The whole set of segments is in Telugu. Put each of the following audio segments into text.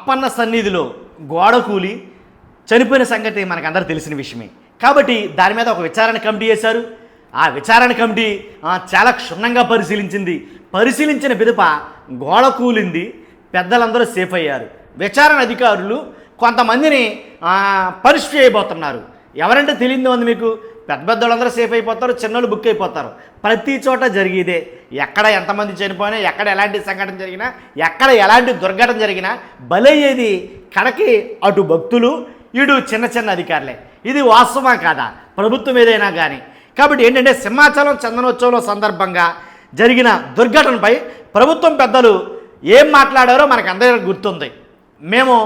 అప్పన్న సన్నిధిలో గోడ కూలి చనిపోయిన సంగతి మనకందరూ తెలిసిన విషయమే. కాబట్టి దాని మీద ఒక విచారణ కమిటీ వేశారు. ఆ విచారణ కమిటీ చాలా క్షుణ్ణంగా పరిశీలించిన పిదప గోడ కూలింది, పెద్దలందరూ సేఫ్ అయ్యారు. విచారణ అధికారులు కొంతమందిని పనిష్ చేయబోతున్నారు. ఎవరంటే తెలియదు ఉంది మీకు. పెద్దోళ్ళందరూ సేఫ్ అయిపోతారు, చిన్నోళ్ళు బుక్ అయిపోతారు. ప్రతి చోట జరిగేదే. ఎక్కడ ఎంతమంది చనిపోయినా, ఎక్కడ ఎలాంటి సంఘటన జరిగినా, ఎక్కడ ఎలాంటి దుర్ఘటన జరిగినా బలయ్యేది కడకి అటు భక్తులు, ఇటు చిన్న చిన్న అధికారులే. ఇది వాస్తవమా కాదా? ప్రభుత్వం ఏదైనా కానీ. కాబట్టి ఏంటంటే సింహాచలం చందనోత్సవంలో సందర్భంగా జరిగిన దుర్ఘటనపై ప్రభుత్వం పెద్దలు ఏం మాట్లాడారో మనకు అందరికీ గుర్తుంది. మేము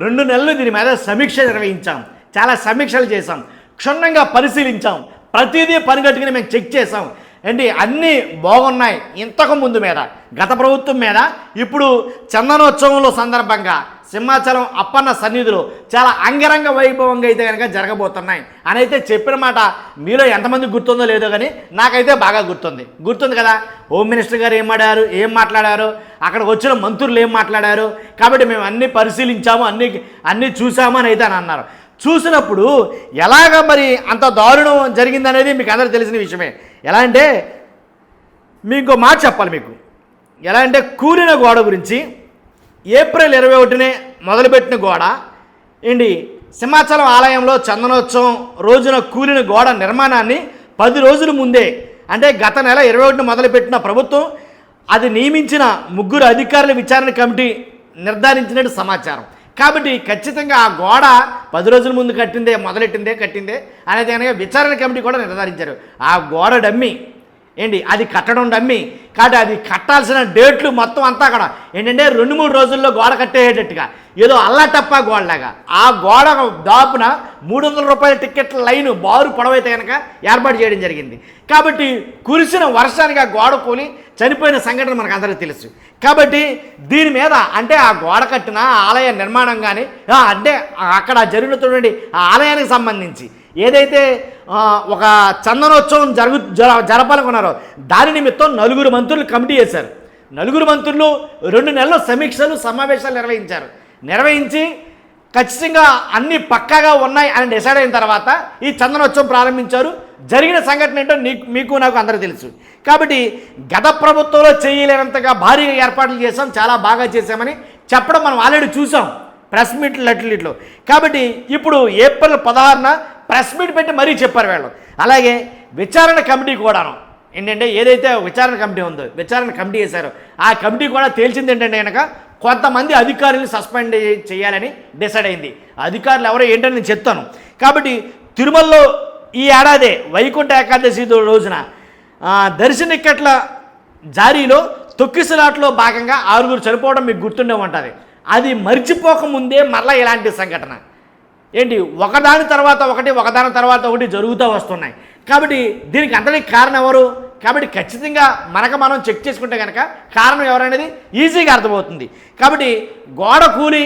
2 నెలలు దీని మీద సమీక్ష నిర్వహించాం, చాలా సమీక్షలు చేసాం, క్షుణ్ణంగా పరిశీలించాం, ప్రతిదీ పనిగట్టుకుని మేము చెక్ చేసాం. ఏంటి అన్నీ బాగున్నాయి. ఇంతకు ముందు మీద గత ప్రభుత్వం మీద ఇప్పుడు చందనోత్సవంలో సందర్భంగా సింహాచలం అప్పన్న సన్నిధిలో చాలా అంగరంగ వైభవంగా అయితే కనుక జరగబోతున్నాయి అని అయితే చెప్పిన మాట మీలో ఎంతమంది గుర్తుందో లేదో కానీ నాకైతే బాగా గుర్తుంది కదా. హోమ్ మినిస్టర్ గారు ఏం మాట్లాడారు, అక్కడికి వచ్చిన మంత్రులు ఏం మాట్లాడారు. కాబట్టి మేము అన్నీ పరిశీలించాము, అన్నీ చూసాము అని అయితే అని అన్నారు. చూసినప్పుడు ఎలాగ మరి అంత దారుణం జరిగిందనేది మీకు అందరికీ తెలిసిన విషయమే. ఎలా అంటే మీకు మాట చెప్పాలి మీకు. ఎలా అంటే కూలిన గోడ గురించి ఏప్రిల్ 21నే మొదలుపెట్టిన గోడ ఏంటి సింహాచలం ఆలయంలో చందనోత్సవం రోజున కూలిన గోడ నిర్మాణాన్ని 10 రోజుల ముందే అంటే గత నెల 21న మొదలుపెట్టిన ప్రభుత్వం అది నియమించిన 3 అధికారుల విచారణ కమిటీ నిర్ధారించినట్టు సమాచారం. కాబట్టి ఖచ్చితంగా ఆ గోడ 10 రోజుల ముందు కట్టిందే అనేది కనుక విచారణ కమిటీ కూడా నిర్ధారించారు. ఆ గోడ డమ్మి ఏంటి అది కట్టడం డమ్మి. కాబట్టి అది కట్టాల్సిన డేట్లు మొత్తం అంతా అక్కడ ఏంటంటే 2-3 రోజుల్లో గోడ కట్టేటట్టుగా ఏదో అల్లాటప్ప గోడలాగా ఆ గోడ దాపున 300 రూపాయల టికెట్ల లైను బారు పొడవైతే కనుక ఏర్పాటు చేయడం జరిగింది. కాబట్టి కురిసిన వర్షానికి ఆ గోడ కూలి చనిపోయిన సంఘటన మనకు అందరికీ తెలుసు. కాబట్టి దీని మీద అంటే ఆ గోడ కట్టిన ఆలయ నిర్మాణం కానీ అంటే అక్కడ జరుగుతున్నటువంటి ఆ ఆలయానికి సంబంధించి ఏదైతే ఒక చందనోత్సవం జరపాలనుకున్నారో దాని నిమిత్తం 4 మంత్రులు కమిటీ వేశారు. 4 మంత్రులు 2 నెలల సమీక్షలు సమావేశాలు నిర్వహించి ఖచ్చితంగా అన్నీ పక్కాగా ఉన్నాయి అని డిసైడ్ అయిన తర్వాత ఈ చందనోత్సవం ప్రారంభించారు. జరిగిన సంఘటన ఏంటో మీకు నాకు అందరూ తెలుసు. కాబట్టి గత ప్రభుత్వంలో చేయలేనంతగా భారీగా ఏర్పాట్లు చేసాం, చాలా బాగా చేశామని చెప్పడం మనం ఆల్రెడీ చూసాం ప్రెస్ మీట్లో. కాబట్టి ఇప్పుడు ఏప్రిల్ 16న ప్రెస్ మీట్ పెట్టి మరీ చెప్పారు వీళ్ళు. అలాగే విచారణ కమిటీ కూడాను ఏంటంటే ఏదైతే విచారణ కమిటీ ఉందో విచారణ కమిటీ వేశారో ఆ కమిటీ కూడా తేల్చింది ఏంటంటే కనుక కొంతమంది అధికారులను సస్పెండ్ చేయాలని డిసైడ్ అయింది. అధికారులు ఎవరో ఏంటని నేను చెప్తాను. కాబట్టి తిరుమలలో ఈ ఏడాది వైకుంఠ ఏకాదశి రోజున దర్శనిక్కట్ల జారీలో తొక్కిసలాట్లో భాగంగా 6 చనిపోవడం మీకు గుర్తుండే ఉంటుంది. అది మర్చిపోకముందే మళ్ళీ ఇలాంటి సంఘటన ఏంటి ఒకదాని తర్వాత ఒకటి జరుగుతూ వస్తున్నాయి. కాబట్టి దీనికి అంతటికి కారణం ఎవరు? కాబట్టి ఖచ్చితంగా మనం చెక్ చేసుకుంటే కనుక కారణం ఎవరనేది ఈజీగా అర్థమవుతుంది. కాబట్టి గోడ కూలి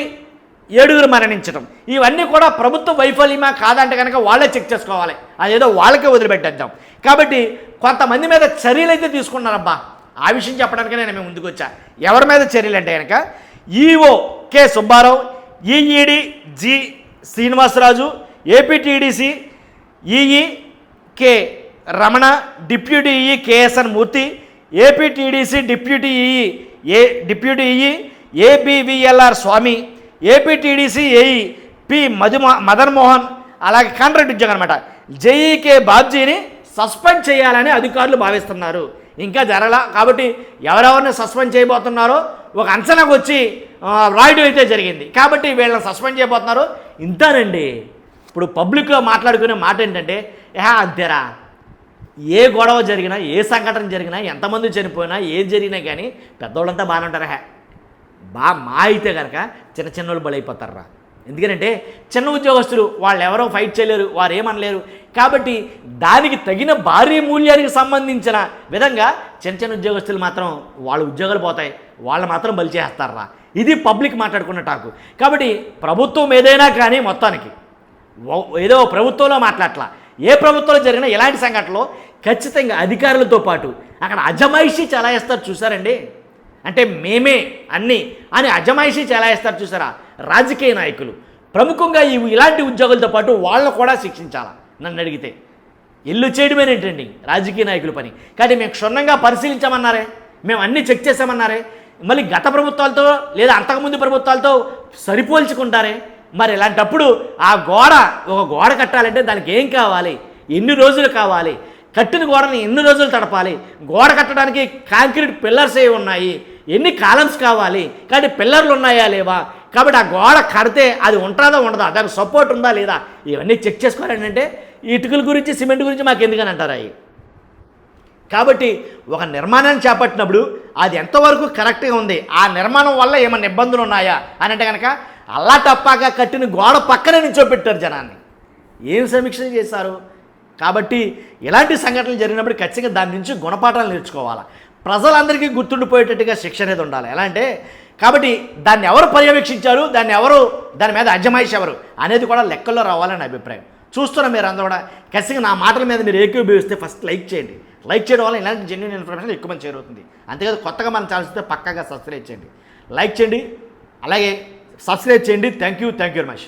7 మరణించడం ఇవన్నీ కూడా ప్రభుత్వ వైఫల్యమా కాదంటే కనుక వాళ్ళే చెక్ చేసుకోవాలి. అదేదో వాళ్ళకే వదిలిపెట్టేద్దాం. కాబట్టి కొంతమంది మీద చర్యలు అయితే తీసుకున్నారబ్బా. ఆ విషయం చెప్పడానికి నేను ముందుకు వచ్చా. ఎవరి మీద చర్యలు అంటే కనుక EO K Subbarao, EED G Srinivasaraju, APTDC EE K Ramana, deputy EE KSN Murthy, APTDC deputy EE ABVLR Swamy, APTDC AE P Madan Mohan, అలాగే కాంట్రాక్ట్ ఉద్యోగం అనమాట జేఈకే బాబ్జీని సస్పెండ్ చేయాలని అధికారులు భావిస్తున్నారు. ఇంకా జరలా. కాబట్టి ఎవరెవరిని సస్పెండ్ చేయబోతున్నారో ఒక అంచనాకు వచ్చి రాయడం అయితే జరిగింది. కాబట్టి వీళ్ళని సస్పెండ్ చేయబోతున్నారు. ఇంతేనండి. ఇప్పుడు పబ్లిక్లో మాట్లాడుకునే మాట ఏంటంటే అంతేరా, ఏ గొడవ జరిగినా, ఏ సంఘటన జరిగినా, ఎంతమంది చనిపోయినా, ఏది జరిగినా కానీ పెద్దవాళ్ళంతా బాగానే ఉంటారా. మా అయితే కనుక చిన్న వాళ్ళు బలైపోతారా. ఎందుకంటే చిన్న ఉద్యోగస్తులు వాళ్ళు ఎవరో ఫైట్ చేయలేరు, వారు ఏమనలేరు. కాబట్టి దానికి తగిన భారీ మూల్యానికి సంబంధించిన విధంగా చిన్న ఉద్యోగస్తులు మాత్రం వాళ్ళ ఉద్యోగాలు పోతాయి, వాళ్ళు మాత్రం బలి చేస్తారా. ఇది పబ్లిక్ మాట్లాడుకున్న టాకు. కాబట్టి ప్రభుత్వం ఏదైనా కానీ మొత్తానికి ఏదో ప్రభుత్వంలో మాట్లాడట్లా, ఏ ప్రభుత్వంలో జరిగినా ఇలాంటి సంఘటనలో ఖచ్చితంగా అధికారులతో పాటు అక్కడ అజమాయిషీ చలాయిస్తారు. చూసారండి, అంటే మేమే అన్నీ అని అజమాయిషీ చెలాయిస్తారు చూసారా రాజకీయ నాయకులు. ప్రముఖంగా ఇలాంటి ఉద్యోగులతో పాటు వాళ్ళను కూడా శిక్షించాలా నన్ను అడిగితే. ఇల్లు చేయడమేనేంటండి రాజకీయ నాయకుల పని. కానీ మేము క్షుణ్ణంగా పరిశీలించామన్నారే, మేము అన్నీ చెక్ చేసామన్నారే, మళ్ళీ గత ప్రభుత్వాలతో లేదా అంతకుముందు ప్రభుత్వాలతో సరిపోల్చుకుంటారే. మరి ఇలాంటప్పుడు ఒక గోడ కట్టాలంటే దానికి ఏం కావాలి, ఎన్ని రోజులు కావాలి, కట్టిన గోడని ఎన్ని రోజులు తడపాలి, గోడ కట్టడానికి కాంక్రీట్ పిల్లర్స్ ఏ ఉన్నాయి, ఎన్ని కాలమ్స్ కావాలి, కానీ పిల్లర్లు ఉన్నాయా లేవా, కాబట్టి ఆ గోడ కడితే అది ఉంటుందా ఉండదా, దానికి సపోర్ట్ ఉందా లేదా, ఇవన్నీ చెక్ చేసుకోవాలంటే ఇటుకల గురించి సిమెంట్ గురించి మాకు ఎందుకని అంటారు అవి. కాబట్టి ఒక నిర్మాణాన్ని చేపట్టినప్పుడు అది ఎంతవరకు కరెక్ట్గా ఉంది, ఆ నిర్మాణం వల్ల ఏమైనా ఇబ్బందులు ఉన్నాయా అని అంటే కనుక అల్లా టప్పాగా కట్టిన గోడ పక్కనే నిల్చోపెట్టారు జనాన్ని. ఏం సమీక్ష చేశారు. కాబట్టి ఇలాంటి సంఘటనలు జరిగినప్పుడు ఖచ్చితంగా దాని నుంచి గుణపాఠాలు నేర్చుకోవాలి. ప్రజలందరికీ గుర్తుండిపోయేటట్టుగా శిక్ష అనేది ఉండాలి. ఎలా అంటే కాబట్టి దాన్ని ఎవరు పర్యవేక్షించారు, దాని మీద అజమాయిషి ఎవరు అనేది కూడా లెక్కల్లో రావాలని అభిప్రాయం. చూస్తున్నా మీరు అందరూ కూడా ఖచ్చితంగా నా మాటల మీద మీరు ఏకీభవిస్తే ఫస్ట్ లైక్ చేయండి. లైక్ చేయడం వల్ల ఇలాంటి జెన్యూన్ ఇన్ఫర్మేషన్ ఎక్కువ మంది చేరుతుంది. అంతేకాదు కొత్తగా మనం ఛానల్ చూస్తే పక్కాగా సబ్స్క్రైబ్ చేయండి, లైక్ చేయండి, అలాగే సబ్స్క్రైబ్ చేయండి. Thank you very much.